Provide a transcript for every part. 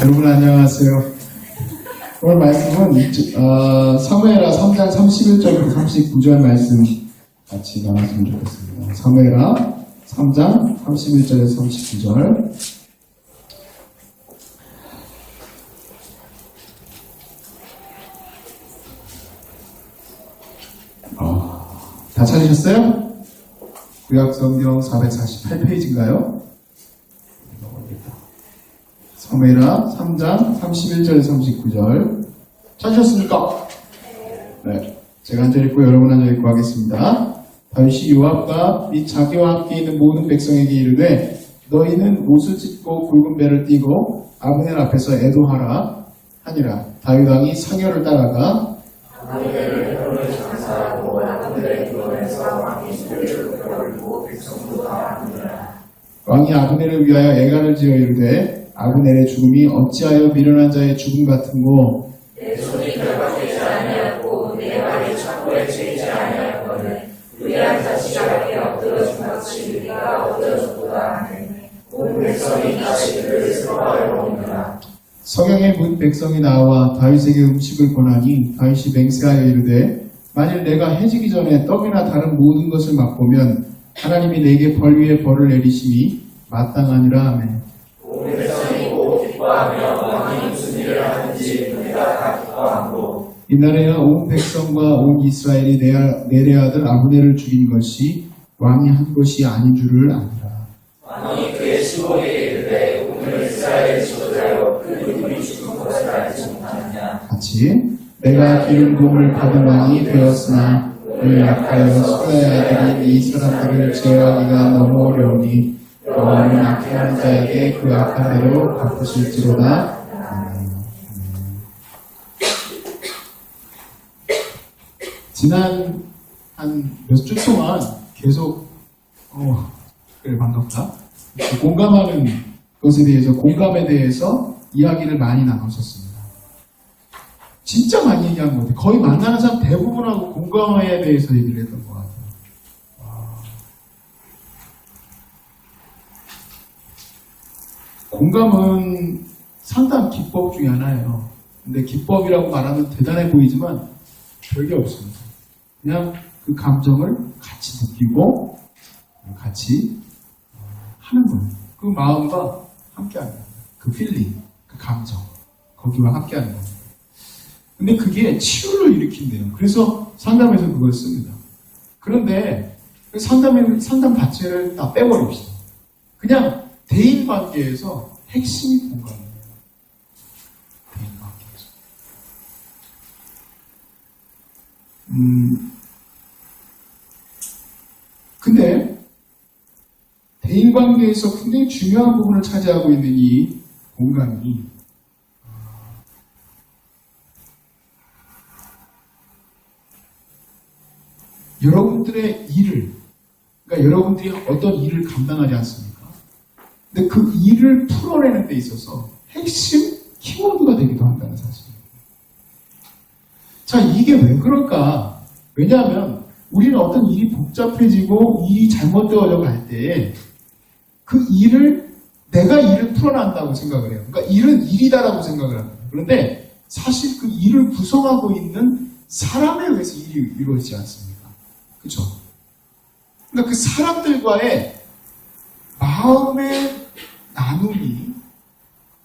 여러분 안녕하세요. 오늘 말씀은 사무엘하 3장 31절부터 39절 말씀 같이 나눴으면 좋겠습니다. 사무엘하 3장 31절에서 39절. 다 찾으셨어요? 구약성경 448페이지인가요? 사무엘하 3장 31절에서 39절 찾으셨습니까? 네, 제가 한절 읽고 여러분 한절 읽고 하겠습니다. 다윗이 요압과 및 자기와 함께 있는 모든 백성에게 이르되 너희는 옷을 찢고 굵은 배를 띠고 아브넬 앞에서 애도하라 하니라. 다윗 왕이 상여를 따라가 아브넬을 혀를 장사하고 아브넬의 기원에서 왕이 소리를 끌어올리고 백성도 다 하니라. 왕이 아브넬을 위하여 애가를 지어 이르되 아브넬의 죽음이 어찌하여 미련한 자의 죽음 같은고 내 손이 결박되지 아니하고 내 발이 창고에 채이지 아니하거늘 위대한 자식에게 엎드러진 것이 네가 엎드러졌도다 하네. 온 백성이 다시 그를 슬퍼하여 오느라. 성경에 문 백성이 나와 다윗에게 음식을 권하니 다윗이 맹세하여 이르되 만일 내가 해지기 전에 떡이나 다른 모든 것을 맛보면 하나님이 내게 벌 위에 벌을 내리심이 마땅하니라 하매 온 백성이 곧 기뻐하며 왕이 무슨 일을 하는지 우리가 다 기뻐하고 이날에야 온 백성과 온 이스라엘이 내레 아들 아브넬을 죽인 것이 왕이 한 것이 아닌 줄을 아니라. 왕이 그의 시골에 이르되 오늘 이스라엘 지도자여 그 누구이 죽은 것을 알지 못하느냐. 같이 내가 기름 부음을 받은 왕이 되었으나 오늘 약하여 수라의 아들이 이 사람들을 제어하기가 너무 어려우니 여호와는 악행하는 자에게 그 악한 대로 갚으실지로다. 지난 한 몇 주 동안 계속 그래 반갑다. 공감하는 것에 대해서 공감에 대해서 이야기를 많이 나눴었습니다. 진짜 많이 얘기한 것 같아요. 거의 만나는 사람 대부분하고 공감에 대해서 얘기를 했던 것 같아요. 공감은 상당 기법 중에 하나예요. 근데 기법이라고 말하면 대단해 보이지만 별게 없습니다. 그냥 그 감정을 같이 느끼고 같이 하는 거예요. 그 마음과 함께하는 거예요. 그 필링, 그 감정, 거기와 함께하는 거예요. 근데 그게 치유를 일으킨대요. 그래서 상담에서 그걸 씁니다. 그런데 상담 자체를 다 빼버립시다. 그냥 대인관계에서 핵심이 공감이에요. 대인관계에서. 근데 대인관계에서 굉장히 중요한 부분을 차지하고 있는 이 공감이 여러분들의 일을, 그러니까 여러분들이 어떤 일을 감당하지 않습니까? 근데 그 일을 풀어내는 데 있어서 핵심 키워드가 되기도 한다는 사실입니다. 자, 이게 왜 그럴까? 왜냐하면 우리는 어떤 일이 복잡해지고 일이 잘못되어져 갈 때 그 일을 내가 일을 풀어낸다고 생각을 해요. 그러니까 일은 일이다라고 생각을 합니다. 그런데 사실 그 일을 구성하고 있는 사람에 의해서 일이 이루어지지 않습니까? 그렇죠? 그러니까 그 사람들과의 마음의 나눔이,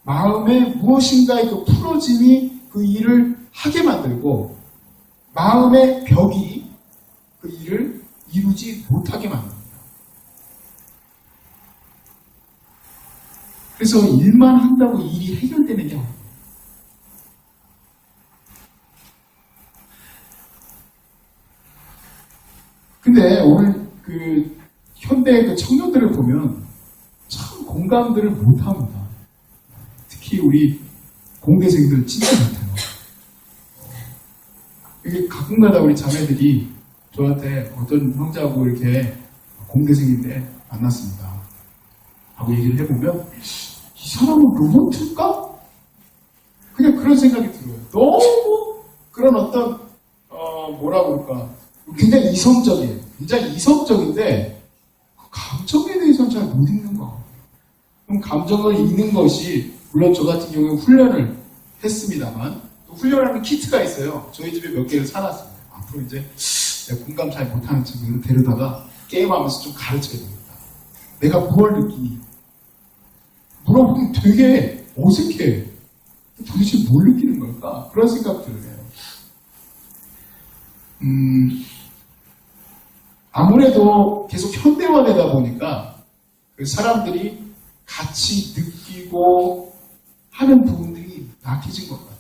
마음의 무엇인가의 그 풀어짐이 그 일을 하게 만들고 마음의 벽이 그 일을 이루지 못하게 만듭니다. 그래서 일만 한다고 일이 해결되는 게 아닙니다. 근데 오늘 그 현대의 그 청년들을 보면 참 공감들을 못합니다. 특히 우리 공대생들 진짜 못해요. 이게 가끔가다 우리 자매들이 저한테 어떤 형제하고 이렇게 공대생인데 만났습니다 하고 얘기를 해보면 이 사람은 로봇일까? 그냥 그런 생각이 들어요. 너무 그런 어떤 뭐라고 그럴까, 굉장히 이성적이에요. 굉장히 이성적인데 감정에 대해서는 잘 못 읽는 거. 그럼 감정을 읽는 것이 물론 저 같은 경우는 훈련을 했습니다만, 또 훈련하는 키트가 있어요. 저희 집에 몇 개를 사놨습니다. 앞으로 이제 내가 공감 잘 못하는 친구를 데려다가 게임하면서 좀 가르쳐야 되겠다. 내가 뭘 느끼니? 물어보면 되게 어색해. 도대체 뭘 느끼는 걸까? 그런 생각들을 해요. 아무래도 계속 현대화되다 보니까 그 사람들이 같이 느끼고 하는 부분들이 약해진 것 같아요.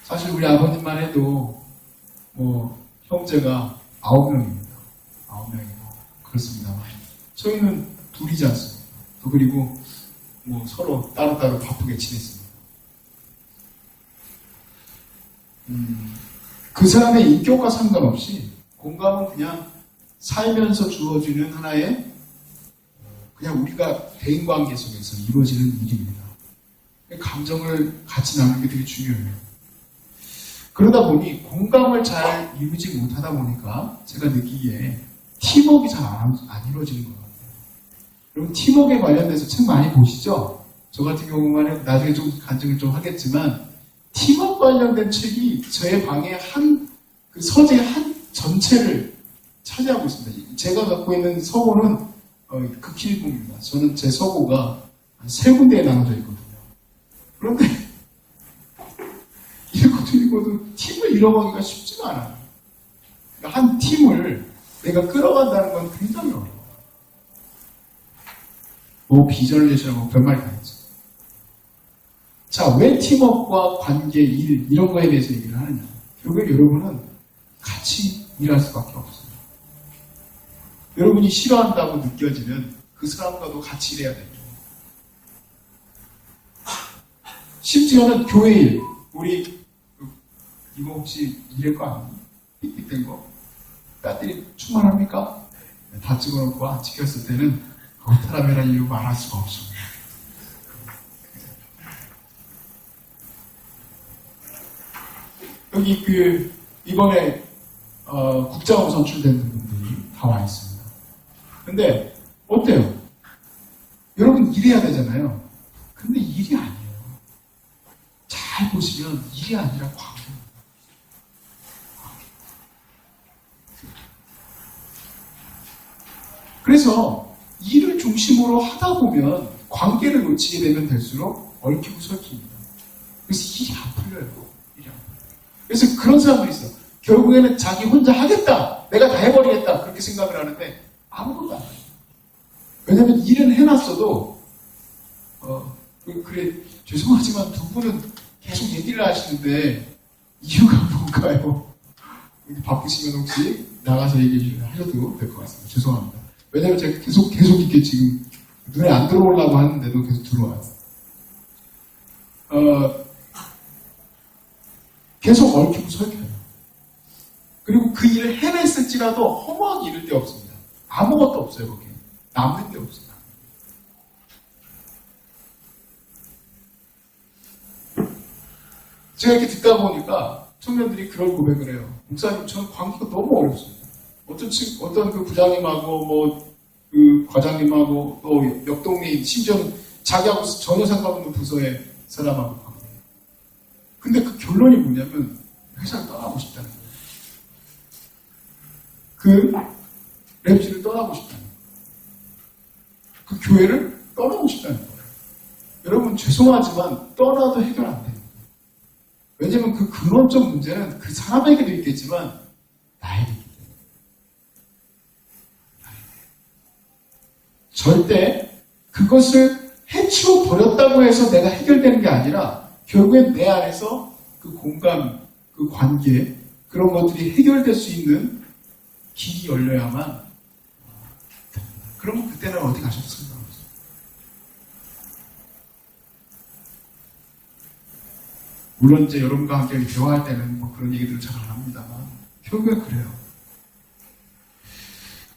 사실 우리 아버님만 해도 뭐 형제가 9명입니다. 9명이고 그렇습니다만 저희는 둘이지 않습니까? 또 그리고 뭐 서로 따로따로 바쁘게 지냈습니다. 그 사람의 인격과 상관없이 공감은 그냥 살면서 주어지는 하나의 그냥 우리가 대인관계 속에서 이루어지는 일입니다. 감정을 같이 나누는 게 되게 중요해요. 그러다 보니 공감을 잘 이루지 못하다 보니까 제가 느끼기에 팀워크가 잘 안 이루어지는 것 같아요. 여러분 팀워크에 관련돼서 책 많이 보시죠? 저 같은 경우는 나중에 좀 간증을 좀 하겠지만 팀워크 관련된 책이 저의 방에 그 서재 한 전체를 차지하고 있습니다. 제가 갖고 있는 서고는 극힐부입니다. 저는 제 서고가 한 3군데에 나눠져 있거든요. 그런데 읽어도 팀을 잃어가기가 쉽지가 않아요. 그러니까 한 팀을 내가 끌어간다는 건 굉장히 어려워요. 뭐 비전을 제시하고 별말이 다 있죠. 자, 왜 팀워크와 관계, 일 이런 거에 대해서 얘기를 하느냐. 결국에 여러분은 같이 일할 수밖에 없어요. 여러분이 싫어한다고 느껴지는 그 사람과도 같이 일해야 되죠. 심지어는 교회 일, 우리 이거 혹시 이럴 거 아니니? 삑삑된 거? 배터리 충만합니까? 다 찍어놓고 찍혔을 때는 어타라메란 이유 말할 수가 없습니다. 여기 이번에 국장으로 선출된 분들이 다 와 있습니다. 근데 어때요? 여러분 일해야 되잖아요. 근데 일이 아니에요. 잘 보시면 일이 아니라 관계입니다. 그래서 일을 중심으로 하다 보면 관계를 놓치게 되면 될수록 얽히고 설킵니다. 그래서 일이 안 풀려요. 그래서 그런 사람들이 있어. 결국에는 자기 혼자 하겠다. 내가 다 해버리겠다. 그렇게 생각을 하는데 아무것도 안 해요. 왜냐면 일은 해놨어도 그래 죄송하지만 두 분은 계속 얘기를 하시는데 이유가 뭔가요? 바쁘시면 혹시 나가서 얘기하셔도 될 것 같습니다. 죄송합니다. 왜냐면 제가 계속 이렇게 지금 눈에 안 들어오려고 하는데도 계속 들어와요. 계속 얽히고 설켜요. 그리고 그 일을 해냈을지라도 허무하게 이를 데 없습니다. 아무것도 없어요, 거기에. 남는 게 없어요. 제가 이렇게 듣다 보니까 청년들이 그런 고백을 해요. 목사님, 저는 관계가 너무 어렵습니다. 어떤 그 부장님하고 그 과장님하고 또 옆 동네인 심지어는 자기하고 전혀 상관없는 부서의 사람하고 관계해요. 근데 그 결론이 뭐냐면 회사를 떠나고 싶다는 거예요. 그 랩지를 떠나고 싶다는 거예요. 그 교회를 떠나고 싶다는 거예요. 여러분 죄송하지만 떠나도 해결 안 됩니다. 왜냐면 그 근원적 문제는 그 사람에게도 있겠지만 나에게도 있기 때문에. 절대 그것을 해치워 버렸다고 해서 내가 해결되는 게 아니라 결국엔 내 안에서 그 공감, 그 관계 그런 것들이 해결될 수 있는 길이 열려야만 그러면 그때는 어디 가셨습니까? 물론 이제 여러분과 함께 대화할 때는 뭐 그런 얘기들을 잘 안 합니다만 결국에 그래요.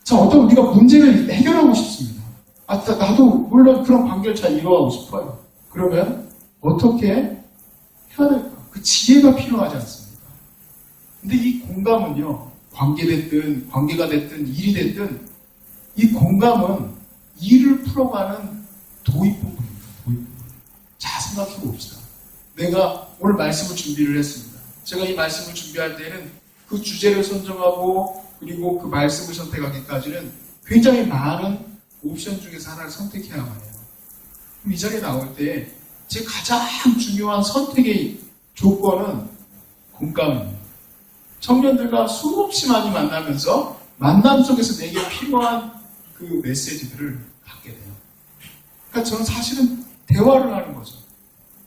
자, 어떤 우리가 문제를 해결하고 싶습니다. 나도 물론 그런 관계를 잘 이루어가고 싶어요. 그러면 어떻게 해야 될까? 그 지혜가 필요하지 않습니까? 근데 이 공감은요, 관계가 됐든 일이 됐든 이 공감은 일을 풀어가는 도입부분입니다. 생각해 봅시다. 내가 오늘 말씀을 준비를 했습니다. 제가 이 말씀을 준비할 때는 그 주제를 선정하고 그리고 그 말씀을 선택하기까지는 굉장히 많은 옵션 중에서 하나를 선택해야만 해요. 그럼 이 자리에 나올 때 제 가장 중요한 선택의 조건은 공감입니다. 청년들과 수없이 많이 만나면서 만남 속에서 내게 필요한 그 메시지들을 받게 돼요. 그러니까 저는 사실은 대화를 하는 거죠.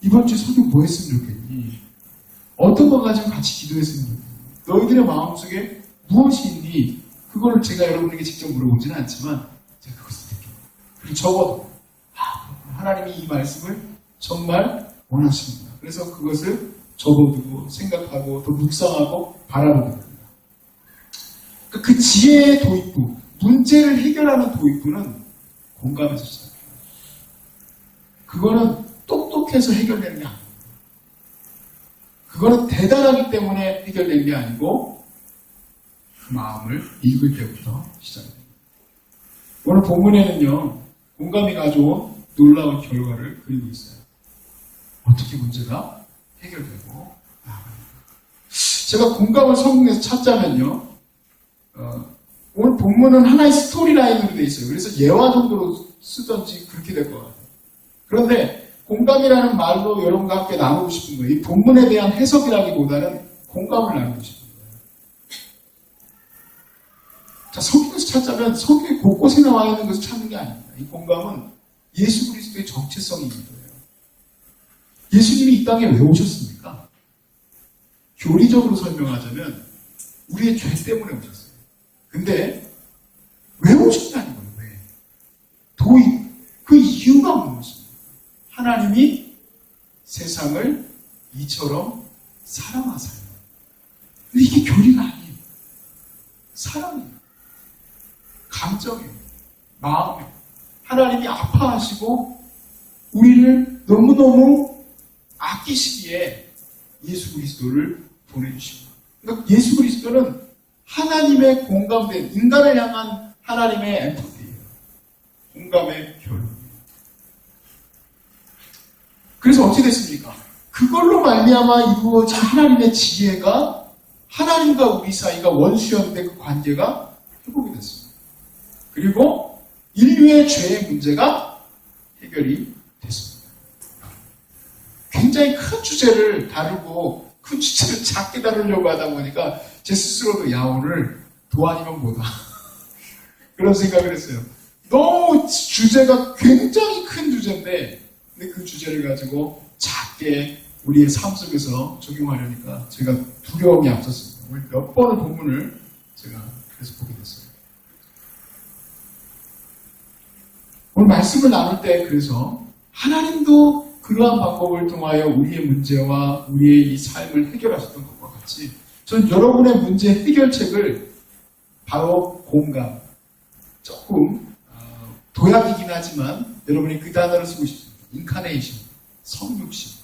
이번 주에 설교 뭐 했으면 좋겠니? 어떤 거 가지고 같이 기도했으면 좋겠니? 너희들의 마음속에 무엇이 있니? 그걸 제가 여러분에게 직접 물어보지는 않지만 제가 그것을 느껴요. 그리고 적어도 하나님이 이 말씀을 정말 원하십니다. 그래서 그것을 적어두고 생각하고 또 묵상하고 바라보게 됩니다. 그 지혜의 도입부, 문제를 해결하는 도입부는 공감에서 시작해요. 그거는 똑똑해서 해결되는 게 아닙니다. 그거는 대단하기 때문에 해결된 게 아니고 그 마음을 읽을 때부터 시작됩니다. 오늘 본문에는요, 공감이 가져온 놀라운 결과를 그리고 있어요. 어떻게 문제가 해결되고 나아갑니다. 제가 공감을 성경에서 찾자면요, 오늘 본문은 하나의 스토리라인으로 되어 있어요. 그래서 예화 정도로 쓰던지 그렇게 될 것 같아요. 그런데 공감이라는 말로 여러분과 함께 나누고 싶은 거예요. 이 본문에 대한 해석이라기보다는 공감을 나누고 싶은 거예요. 자, 성경에서 찾자면 성경에 곳곳에 나와 있는 것을 찾는 게 아닙니다. 이 공감은 예수 그리스도의 정체성입니다. 예수님이 이 땅에 왜 오셨습니까? 교리적으로 설명하자면 우리의 죄 때문에 오셨어요. 근데 왜 오셨다는 거예요? 왜? 도입, 그 이유가 무엇입니까? 하나님이 세상을 이처럼 사랑하사요. 근데 이게 교리가 아니에요. 사랑이에요. 감정이에요. 마음이에요. 하나님이 아파하시고 우리를 너무너무 아끼시기에 예수 그리스도를 보내주십니다. 그러니까 예수 그리스도는 하나님의 공감된 인간을 향한 하나님의 엠파티예요. 공감의 결론이에요. 그래서 어찌 됐습니까? 그걸로 말미암아 이루어진 하나님의 지혜가 하나님과 우리 사이가 원수였는데 그 관계가 회복이 됐습니다. 그리고 인류의 죄의 문제가 해결이 됐습니다. 굉장히 큰 주제를 다루고 큰 주제를 작게 다루려고 하다 보니까 제 스스로도 야, 오늘 도안이면 뭐다. 그런 생각을 했어요. 너무 주제가 굉장히 큰 주제인데 근데 그 주제를 가지고 작게 우리의 삶 속에서 적용하려니까 제가 두려움이 앞섰습니다. 오늘 몇 번의 본문을 제가 그래서 보게 됐어요. 오늘 말씀을 나눌 때 그래서 하나님도 그러한 방법을 통하여 우리의 문제와 우리의 이 삶을 해결하셨던 것과 같이 저는 여러분의 문제 해결책을 바로 공감, 조금 도약이긴 하지만 여러분이 그 단어를 쓰고 싶습니다. 인카네이션, 성육신.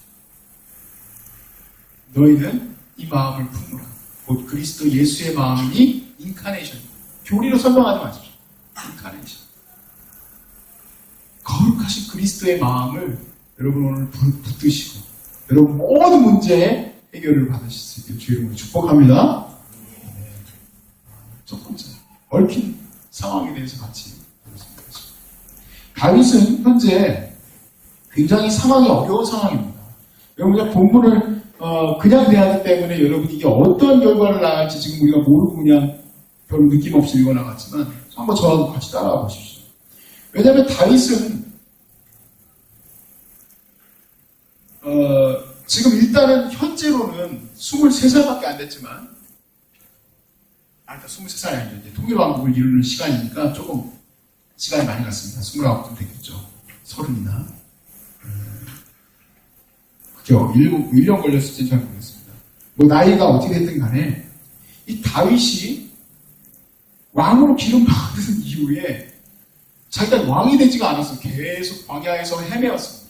너희는 이 마음을 품으라. 곧 그리스도 예수의 마음이니 인카네이션. 교리로 설명하지 마십시오. 인카네이션. 거룩하신 그리스도의 마음을 여러분 오늘 붙드시고 여러분 모든 문제의 해결을 받으실 수 있게 주의 이름으로 축복합니다. 첫 번째, 얽힌 상황에 대해서 같이 보겠습니다. 다윗은 현재 굉장히 상황이 어려운 상황입니다. 여러분 본문을 그냥 대하기 때문에 여러분이 이게 어떤 결과를 낳을지 지금 우리가 모르고 그냥 별 느낌 없이 읽어나갔지만 한번 저하고 같이 따라가 보십시오. 왜냐하면 다윗은 지금 일단은 현재로는 23살밖에 안 됐지만 일단 23살이 아니죠. 이제 통일왕국을 이루는 시간이니까 조금 시간이 많이 갔습니다. 29쯤 됐겠죠. 30이나 그죠? 1년 걸렸을지 잘 모르겠습니다. 뭐 나이가 어떻게 됐든 간에 이 다윗이 왕으로 기름 받은 이후에 자기가 왕이 되지가 않았어요. 계속 광야에서 헤매었습니다.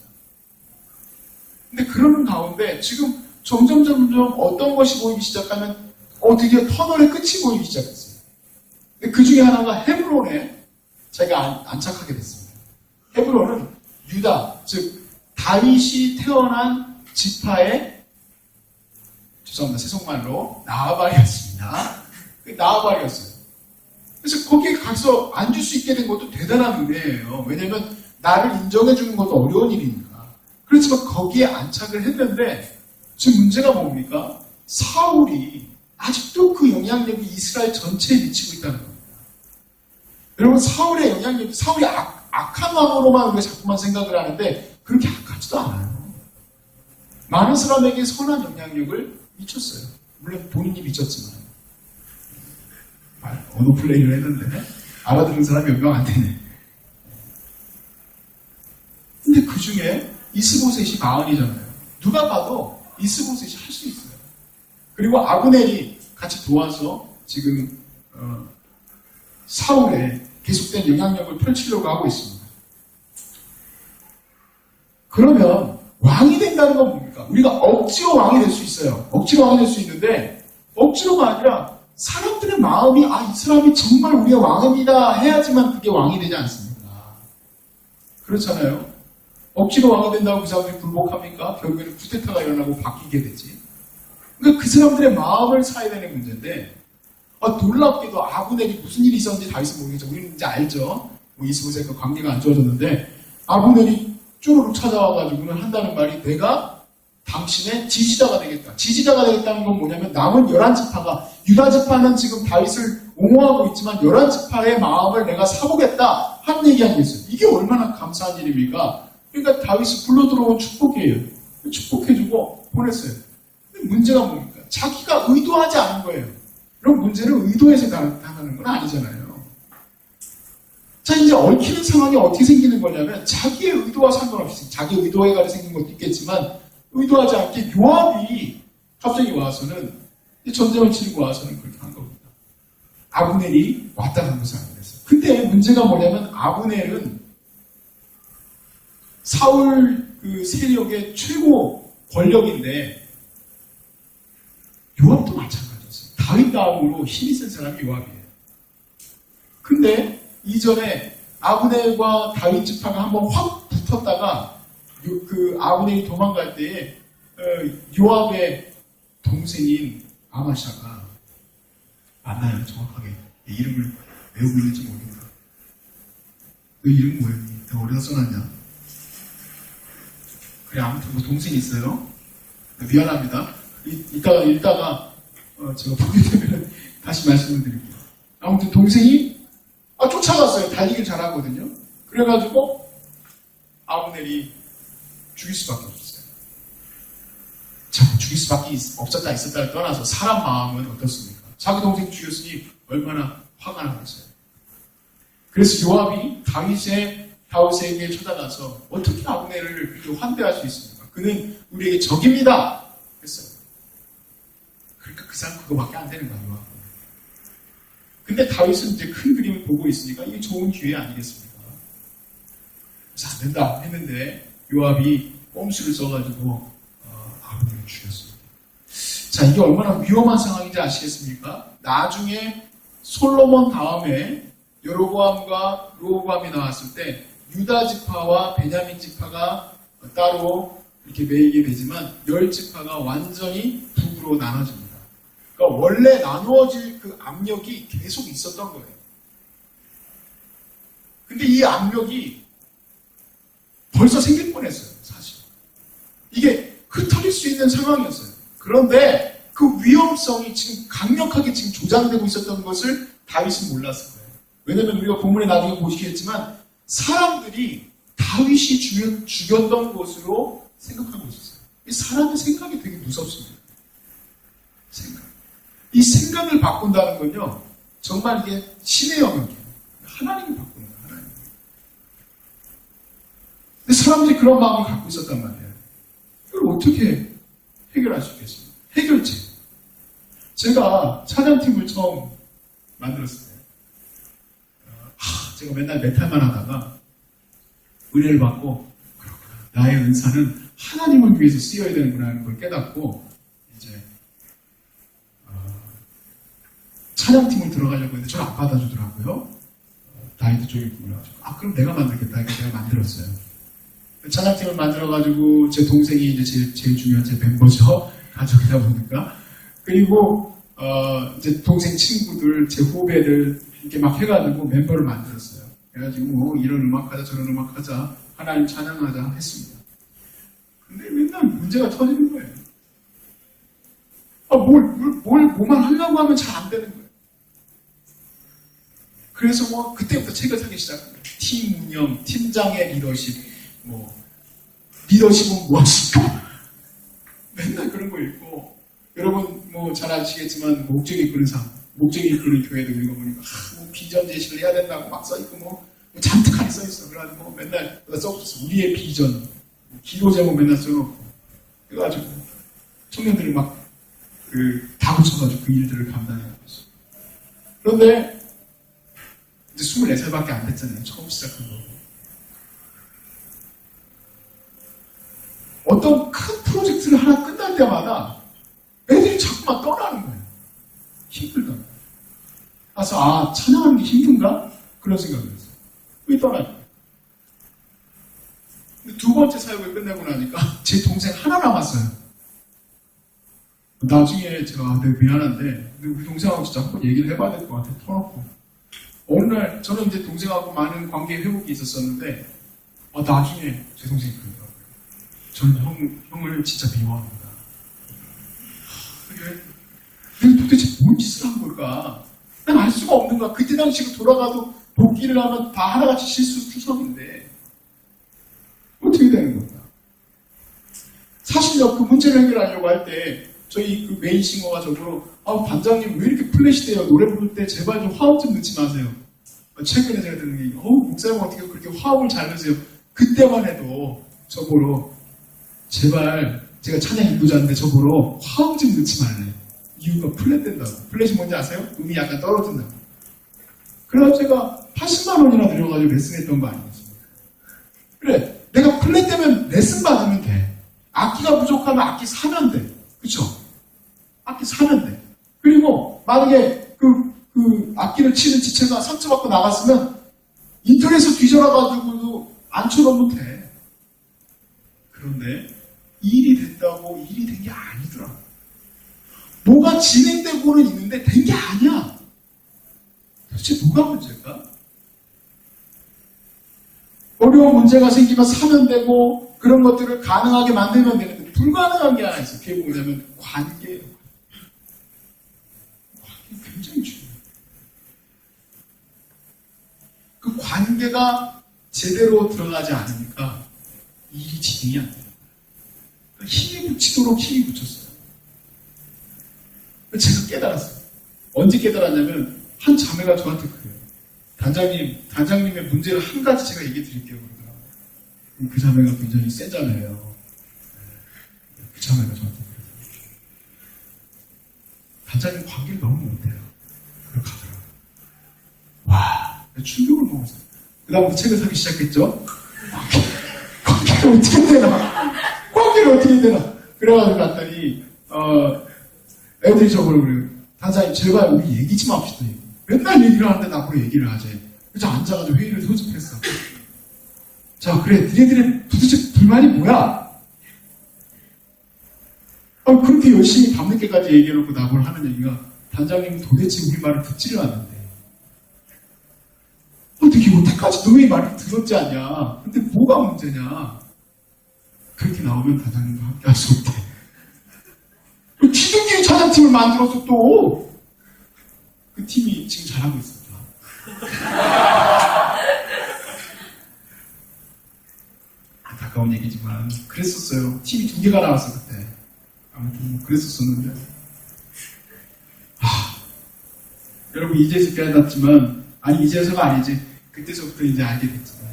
근데 그러는 가운데 지금 점점 어떤 것이 보이기 시작하면 드디어 터널의 끝이 보이기 시작했어요. 근데 그 중에 하나가 헤브론에 자기가 안착하게 됐습니다. 헤브론은 유다, 즉 다윗이 태어난 지파의, 죄송합니다, 세속말로 나발이었습니다. 나발이었어요. 그래서 거기에 가서 앉을 수 있게 된 것도 대단한 은혜예요. 왜냐면 나를 인정해 주는 것도 어려운 일이니까. 그렇지만 거기에 안착을 했는데 지금 문제가 뭡니까? 사울이 아직도 그 영향력이 이스라엘 전체에 미치고 있다는 겁니다. 여러분, 사울의 영향력이, 사울이 악한 왕으로만 우리가 자꾸만 생각을 하는데 그렇게 악하지도 않아요. 많은 사람에게 선한 영향력을 미쳤어요. 물론 본인이 미쳤지만. 언어 플레이를 했는데 알아듣는 사람이 몇 명 안 되네. 근데 그 중에 이스보셋이 마흔이잖아요. 누가 봐도 이스보셋이 할 수 있어요. 그리고 아브넬이 같이 도와서 지금 사울에 계속된 영향력을 펼치려고 하고 있습니다. 그러면 왕이 된다는 건 뭡니까? 우리가 억지로 왕이 될 수 있어요. 억지로 왕이 될 수 있는데 억지로가 아니라 사람들의 마음이 이 사람이 정말 우리의 왕입니다 해야지만 그게 왕이 되지 않습니까? 그렇잖아요. 억지로 왕이 된다고 그 사람들이 굴복합니까? 결국에는 쿠데타가 일어나고 바뀌게 되지. 그러니까 그 사람들의 마음을 사야 되는 문제인데 놀랍게도 아브넬이 무슨 일이 있었는지 다윗은 모르겠죠. 우리는 이제 알죠. 이스보셋과 관계가 안 좋아졌는데 아브넬이 쪼르륵 찾아와가지고는 한다는 말이 내가 당신의 지지자가 되겠다. 지지자가 되겠다는 건 뭐냐면 남은 11지파가 유다 지파는 지금 다윗을 옹호하고 있지만 11지파의 마음을 내가 사보겠다 한 얘기한 게 있어요. 이게 얼마나 감사한 일입니까? 그러니까 다윗이 불러 들어온 축복이에요. 축복해주고 보냈어요. 근데 문제가 뭡니까? 자기가 의도하지 않은 거예요. 그럼 문제는 의도해서 당하는 건 아니잖아요. 자, 이제 얽히는 상황이 어떻게 생기는 거냐면 자기의 의도와 상관없이 자기 의도에 생긴 것도 있겠지만 의도하지 않게 요압이 갑자기 와서는 전쟁을 치르고 와서는 그렇게 한 겁니다. 아브넬이 왔다 간 것은 아니었어요. 근데 문제가 뭐냐면 아브넬은 사울 그 세력의 최고 권력인데 요압도 마찬가지였어요. 다윗 다음으로 힘이 센 사람이 요압이에요. 근데 이전에 아브넬과 다윗 지파가 한번 확 붙었다가 그 아브넬이 도망갈 때에 요압의 동생인 아마샤가 맞나요? 정확하게 이름을 외우고 있는지 모르겠다. 너 이름 뭐야? 내가 어디다 써놨냐? 그래, 아무튼 뭐 동생이 있어요. 미안합니다. 이따가 제가 보게 되면 다시 말씀을 드릴게요. 아무튼 동생이 쫓아갔어요. 달리기를 잘하거든요. 그래가지고 아브넬이 죽일 수밖에 없었어요. 자, 죽일 수밖에 없었다 있었다를 떠나서 사람 마음은 어떻습니까? 자기 동생 죽였으니 얼마나 화가 나겠어요. 그래서 요압이 다윗에게 찾아가서 어떻게 아브넬을 그렇게 환대할 수 있습니까? 그는 우리에게 적입니다 했어요. 그러니까 그 사람 그거밖에 안 되는 거예요. 요압은. 근데 다윗은 이제 큰 그림을 보고 있으니까 이게 좋은 기회 아니겠습니까? 그래서 안 된다 했는데 요압이 꼼수를 써가지고 아브넬을 죽였습니다. 자, 이게 얼마나 위험한 상황인지 아시겠습니까? 나중에 솔로몬 다음에 여로보암과 르호보암이 나왔을 때 유다 지파와 베냐민 지파가 따로 이렇게 매이게 되지만 10지파가 완전히 북으로 나눠집니다. 그러니까 원래 나누어질 그 압력이 계속 있었던 거예요. 근데 이 압력이 벌써 생길 뻔했어요, 사실. 이게 흩어질 수 있는 상황이었어요. 그런데 그 위험성이 지금 강력하게 지금 조장되고 있었던 것을 다윗은 몰랐을 거예요. 왜냐면 우리가 본문에 나중에 보시겠지만 사람들이 다윗이 죽였던 것으로 생각하고 있었어요. 이 사람의 생각이 되게 무섭습니다. 생각. 이 생각을 바꾼다는 건요, 정말 이게 신의 영역이에요. 하나님이 바꾸는 거예요, 하나님. 근데 사람들이 그런 마음을 갖고 있었단 말이에요. 이걸 어떻게 해결할 수 있겠습니까? 해결책. 제가 찬양팀을 처음 만들었을 때, 제가 맨날 메탈만 하다가 은혜를 받고, 그렇구나. 나의 은사는 하나님을 위해서 쓰여야 되는구나 하는 걸 깨닫고, 이제, 찬양팀을 들어가려고 했는데 저를 안 받아주더라고요. 다이드 쪽에 불러가지고. 그럼 내가 만들겠다. 이렇게 내가 만들었어요. 찬양팀을 만들어가지고 제 동생이 이제 제일 중요한 제 멤버죠. 가족이다 보니까. 그리고 이제 동생 친구들, 제 후배들 이렇게 막 해가지고 멤버를 만들었어요. 그래가지고 뭐 이런 음악 하자 저런 음악 하자 하나님 찬양하자 했습니다. 근데 맨날 문제가 터지는 거예요. 뭐만 하려고 하면 잘 안 되는 거예요. 그래서 뭐 그때부터 책을 사기 시작한 거예요. 팀 운영, 팀장의 리더십, 리더십은 무엇일까? 맨날 그런 거 읽고, 여러분 뭐 잘 아시겠지만 목적이 이끄는 삶, 목적이 이끄는 교회도 읽어보니까 비전 제시를 해야 된다고 막 써있고 뭐 잔뜩하게 써있어. 그래가지고 맨날 써붙였어. 우리의 비전, 기도 제목 맨날 써놓고 그래가지고 청년들이 막 다 붙여가지고 그 일들을 감당해가고 있어요. 그런데 이제 24살밖에 안 됐잖아요. 처음 시작한 거. 어떤 큰 프로젝트를 하나 끝날 때마다 애들이 자꾸만 떠나는 거예요. 힘들다. 그래서 찬양하는 게 힘든가? 그런 생각을 했어요. 왜 떠날까? 근데 두 번째 사역을 끝내고 나니까 제 동생 하나 남았어요. 나중에 제가 되게 미안한데 우리 동생하고 진짜 한번 얘기를 해봐야 될 것 같아요. 터놓고. 어느 날 저는 이제 동생하고 많은 관계 회복이 있었었는데 나중에 제 동생이 그러더라고요. 저는 형을 진짜 미워합니다. 내가 도대체 뭔 짓을 한 걸까? 난 알 수가 없는 거야. 그때 당시로 돌아가도 복귀를 하면 다 하나같이 실수투성인데 어떻게 되는 걸까? 사실요, 그 문제를 해결하려고 할 때 저희 그 메인 싱어가 저보고 반장님 왜 이렇게 플래시 돼요? 노래 부를 때 제발 좀 화음 좀 넣지 마세요. 최근에 제가 듣는 게 목사님 어떻게 그렇게 화음을 잘 넣으세요? 그때만 해도 저보러 제발 제가 찬양 인도자 인데 저보러 화음 좀 넣지 말래. 이유가 플랫 된다고. 플랫이 뭔지 아세요? 음이 약간 떨어진다고. 그래서 제가 80만 원이나 들여가지고 레슨했던 거 아니겠습니까? 그래, 내가 플랫 되면 레슨 받으면 돼. 악기가 부족하면 악기 사면 돼. 그쵸? 악기 사면 돼. 그리고 만약에 그 악기를 치는 지체가 상처받고 나갔으면 인터넷에서 뒤져놔가지고도 안 쳐놓으면 돼. 그런데 일이 됐다고 일이 된 게 아니더라. 뭐가 진행되고는 있는데 된 게 아니야. 도대체 뭐가 문제일까? 어려운 문제가 생기면 사면 되고 그런 것들을 가능하게 만들면 되는데 불가능한 게 하나 있어요. 그게 뭐냐면 관계예요. 관계 굉장히 중요해요. 그 관계가 제대로 드러나지 않으니까 일이 진행이 안 돼요. 힘이 붙이도록 힘이 붙였어요. 제가 깨달았어요. 언제 깨달았냐면 한 자매가 저한테 그래요. 단장님의 문제를 한 가지 제가 얘기해 드릴게요. 그러더라고요. 그 자매가 굉장히 센 자매예요. 그 자매가 저한테 그래요. 단장님 관계를 너무 못해요. 그렇게 하더라고요. 와, 충격을 먹었어요. 그 다음부터 책을 사기 시작했죠. 관계를 어떻게 되나? 관계를 어떻게 되나? 그래가지고 갔더니 애들이 저보고 그래요. 단장님 제발 우리 얘기 좀 합시다. 맨날 얘기를 하는데 나보고 얘기를 하지. 그래서 앉아가지고 회의를 소집했어. 자, 그래, 니네들의 도대체 불만이 뭐야? 그렇게 열심히 밤늦게까지 얘기해놓고 나보고 하는 얘기가 단장님은 도대체 우리 말을 듣지를 않는데 어떻게 여태까지 너의 말을 들었지 않냐? 근데 뭐가 문제냐? 그렇게 나오면 단장님과 함께 할 수 없대. 기둥기의 찬양팀을 만들어서 또 그 팀이 지금 잘하고 있습니다. 안타까운 얘기지만 그랬었어요. 팀이 2개가 나왔어 그때. 아무튼 그랬었었는데 여러분 이제서 깨닫지만 이제서가 아니지 그때서부터 이제 알게 됐지만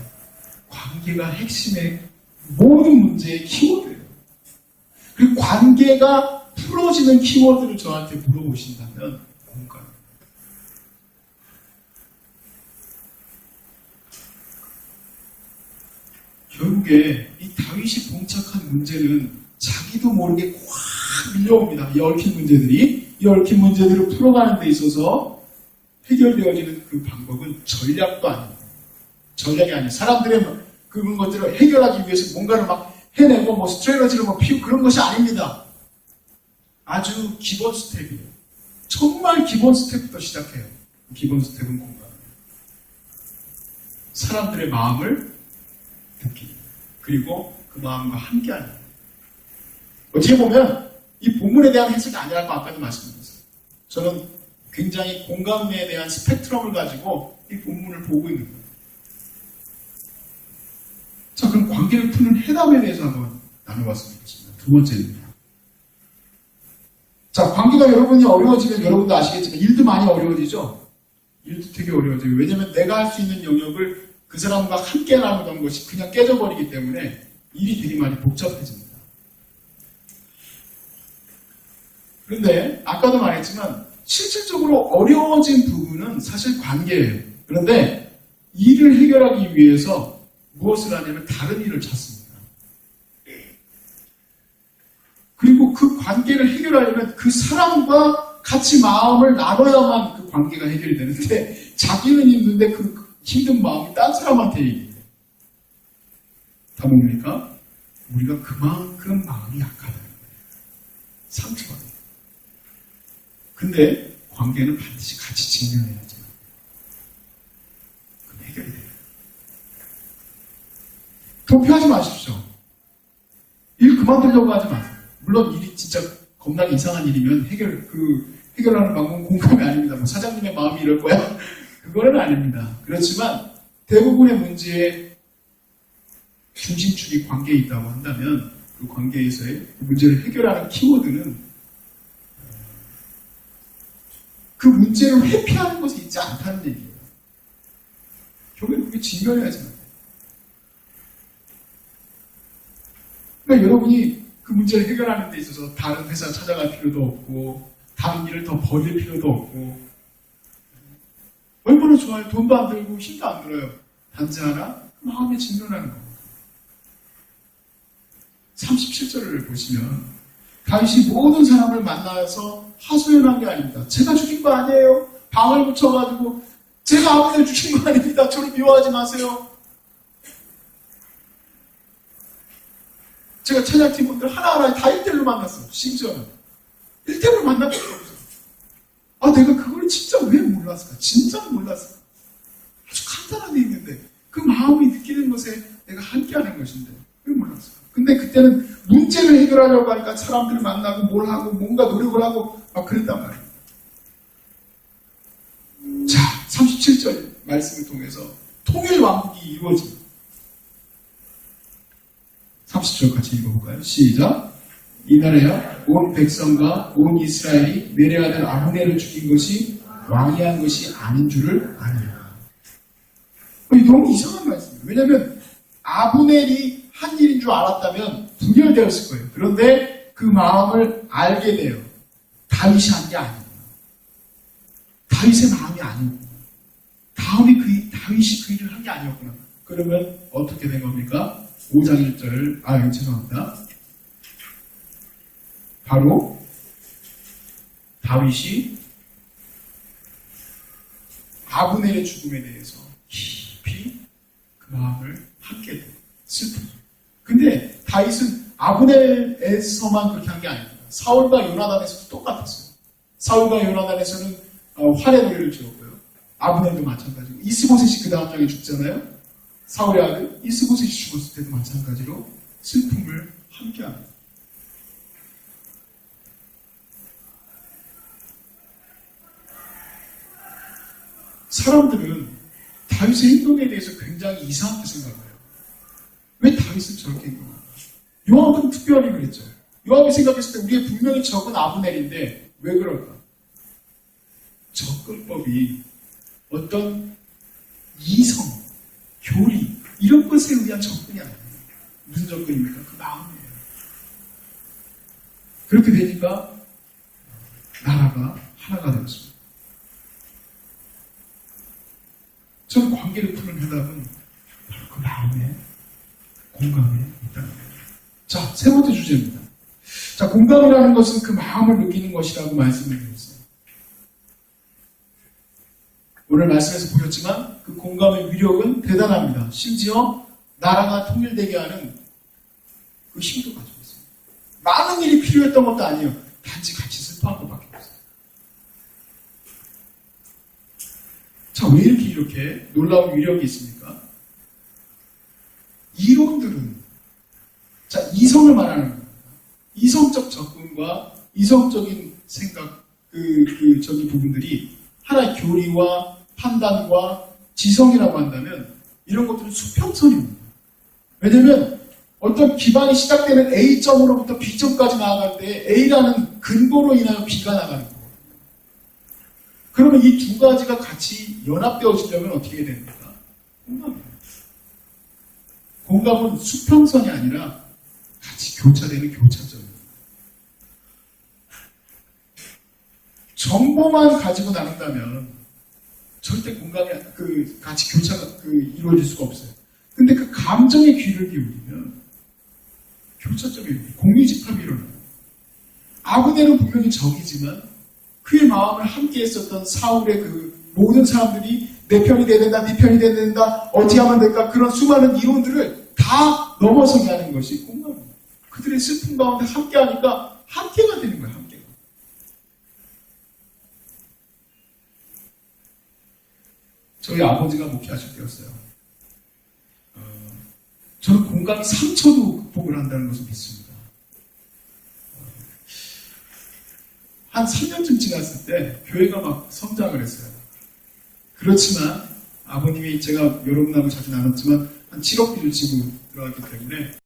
관계가 핵심의 모든 문제의 키워드예요. 그리고 관계가 풀어지는 키워드를 저한테 물어보신다면 뭔가요? 결국에 이 다윗이 봉착한 문제는 자기도 모르게 확 밀려옵니다. 이 얽힌 문제들이. 이 얽힌 문제들을 풀어가는 데 있어서 해결되어지는 그 방법은 전략도 아닙니다. 전략이 아니에요. 사람들의 그런 것들을 해결하기 위해서 뭔가를 막 해내고 뭐 스트레너지를 뭐 피우고 그런 것이 아닙니다. 아주 기본 스텝이에요. 정말 기본 스텝부터 시작해요. 기본 스텝은 공감. 사람들의 마음을 듣기. 그리고 그 마음과 함께하는. 어떻게 보면 이 본문에 대한 해석이 아니라고 아까도 말씀드렸어요. 저는 굉장히 공감에 대한 스펙트럼을 가지고 이 본문을 보고 있는 거예요. 자, 그럼 관계를 푸는 해답에 대해서 한번 나눠봤으면 좋겠습니다. 두 번째입니다. 자, 관계가 여러분이 어려워지면 여러분도 아시겠지만 일도 많이 어려워지죠? 일도 되게 어려워져요. 왜냐면 내가 할 수 있는 영역을 그 사람과 함께 나누던 것이 그냥 깨져버리기 때문에 일이 되게 많이 복잡해집니다. 그런데 아까도 말했지만 실질적으로 어려워진 부분은 사실 관계예요. 그런데 일을 해결하기 위해서 무엇을 하냐면 다른 일을 찾습니다. 그리고 그 관계를 해결하려면 그 사람과 같이 마음을 나눠야만 그 관계가 해결이 되는데 자기는 힘든데 그 힘든 마음이 딴 사람한테 얘기해요. 다 뭡니까? 우리가 그만큼 마음이 약하다는 거예요. 상처가 돼요. 근데 관계는 반드시 같이 직면해야죠. 그럼 해결이 돼요. 도피하지 마십시오. 일 그만두려고 하지 마세요. 물론 일이 진짜 겁나게 이상한 일이면 해결하는 방법은 공감이 아닙니다. 뭐 사장님의 마음이 이럴 거야? 그거는 아닙니다. 그렇지만 대부분의 문제의 중심축이 관계에 있다고 한다면 그 관계에서의 문제를 해결하는 키워드는 그 문제를 회피하는 것에 있지 않다는 얘기예요. 결국엔 그게 직면해야지 말이에요. 그러니까 여러분이 그 문제를 해결하는 데 있어서 다른 회사 찾아갈 필요도 없고 다른 일을 더 벌일 필요도 없고 얼마나 좋아요. 돈도 안 들고 힘도 안 들어요. 단지 하나 마음에 직면하는 겁니다. 37절을 보시면 다윗이 모든 사람을 만나서 하소연한 게 아닙니다. 제가 죽인 거 아니에요. 방을 붙여가지고 제가 아무나 죽인 거 아닙니다. 저를 미워하지 마세요. 제가 찬양팀분들 하나하나 다 1대1로 만났어요. 심지어는 1대1로 만난 것도 없어요. 아, 내가 그걸 진짜 왜 몰랐을까? 진짜 몰랐을까? 아주 간단하게 있는데 그 마음이 느끼는 것에 내가 함께하는 것인데 왜 몰랐을까? 근데 그때는 문제를 해결하려고 하니까 사람들을 만나고 뭘 하고 뭔가 노력을 하고 막 그랬단 말이에요. 자, 37절 말씀을 통해서 통일 왕국이 이루어집니다. 30절 같이 읽어볼까요? 시작. 이날에야 온 백성과 온 이스라엘이 내레 아들 아브넬을 죽인 것이 왕이 한 것이 아닌 줄을 아니라. 너무 이상한 말씀이에요. 왜냐하면 아브넬이 한 일인 줄 알았다면 분열되었을 거예요. 그런데 그 마음을 알게 돼요. 다윗이 한 게 아니구나. 다윗의 마음이 아니구나. 다윗이 그 일을 한 게 아니었구나. 그러면 어떻게 된 겁니까? 5장 1절을 죄송합니다. 바로 다윗이 아브넬의 죽음에 대해서 깊이 그 마음을 함께 돼요. 슬픔. 근데 다윗은 아브넬에서만 그렇게 한 게 아닙니다. 사울과 요나단에서도 똑같았어요. 사울과 요나단에서는 활의 노래를 지었고요. 아브넬도 마찬가지고 이스보셋이 그 다음 장에 죽잖아요. 사울의 아들 이스보셋이 죽었을 때도 마찬가지로 슬픔을 함께합니다. 사람들은 다윗의 행동에 대해서 굉장히 이상하게 생각해요. 왜 다윗은 저렇게 행동할까? 요압은 특별히 그랬죠. 요압이 생각했을 때 우리의 분명히 적은 아브넬인데 왜 그럴까? 접근법이 어떤 이성, 교리 이런 것에 의한 접근이 아니에요. 무슨 접근입니까? 그 마음이에요. 그렇게 되니까 나라가 하나가 되었습니다. 저는 관계를 푸는 해답은 바로 그 마음에 공감에 있다는 거예요. 자, 세 번째 주제입니다. 자, 공감이라는 것은 그 마음을 느끼는 것이라고 말씀을 드렸어요. 오늘 말씀에서 보셨지만 그 공감의 위력은 대단합니다. 심지어 나라가 통일되게 하는 그 힘도 가지고 있습니다. 많은 일이 필요했던 것도 아니에요. 단지 같이 슬퍼한 것밖에 없어요. 자, 왜 이렇게 놀라운 위력이 있습니까? 이론들은, 자, 이성을 말하는 겁니다. 이성적 접근과 이성적인 생각, 저기 부분들이 하나의 교리와 판단과 지성이라고 한다면 이런 것들은 수평선입니다. 왜냐면 어떤 기반이 시작되는 A점으로부터 B점까지 나아갈 때 A라는 근거로 인하여 B가 나가는 거거든요. 그러면 이 두 가지가 같이 연합되어지려면 어떻게 됩니까? 공감이에요. 공감은 수평선이 아니라 같이 교차되는 교차점입니다. 정보만 가지고 나눈다면 절대 공감이 같이 교차가 이루어질 수가 없어요. 근데 그 감정의 귀를 기울이면 교차점이 공유집합이 일어나요. 아브넬은 분명히 적이지만 그의 마음을 함께 했었던 사울의 그 모든 사람들이 내 편이 돼야 된다, 네 편이 돼야 된다, 어떻게 하면 될까, 그런 수많은 이론들을 다 넘어서게 하는 것이 공감입니다. 그들의 슬픔 가운데 함께 하니까 함께가 되는 거예요, 함께가. 저희 아버지가 목회하실 때였어요. 저는 공감이 상처도 극복을 한다는 것을 믿습니다. 한 3년쯤 지났을 때 교회가 막 성장을 했어요. 그렇지만 아버님이 제가 여러분하고 자주 나눴지만 한 7억 빚을 지고 들어갔기 때문에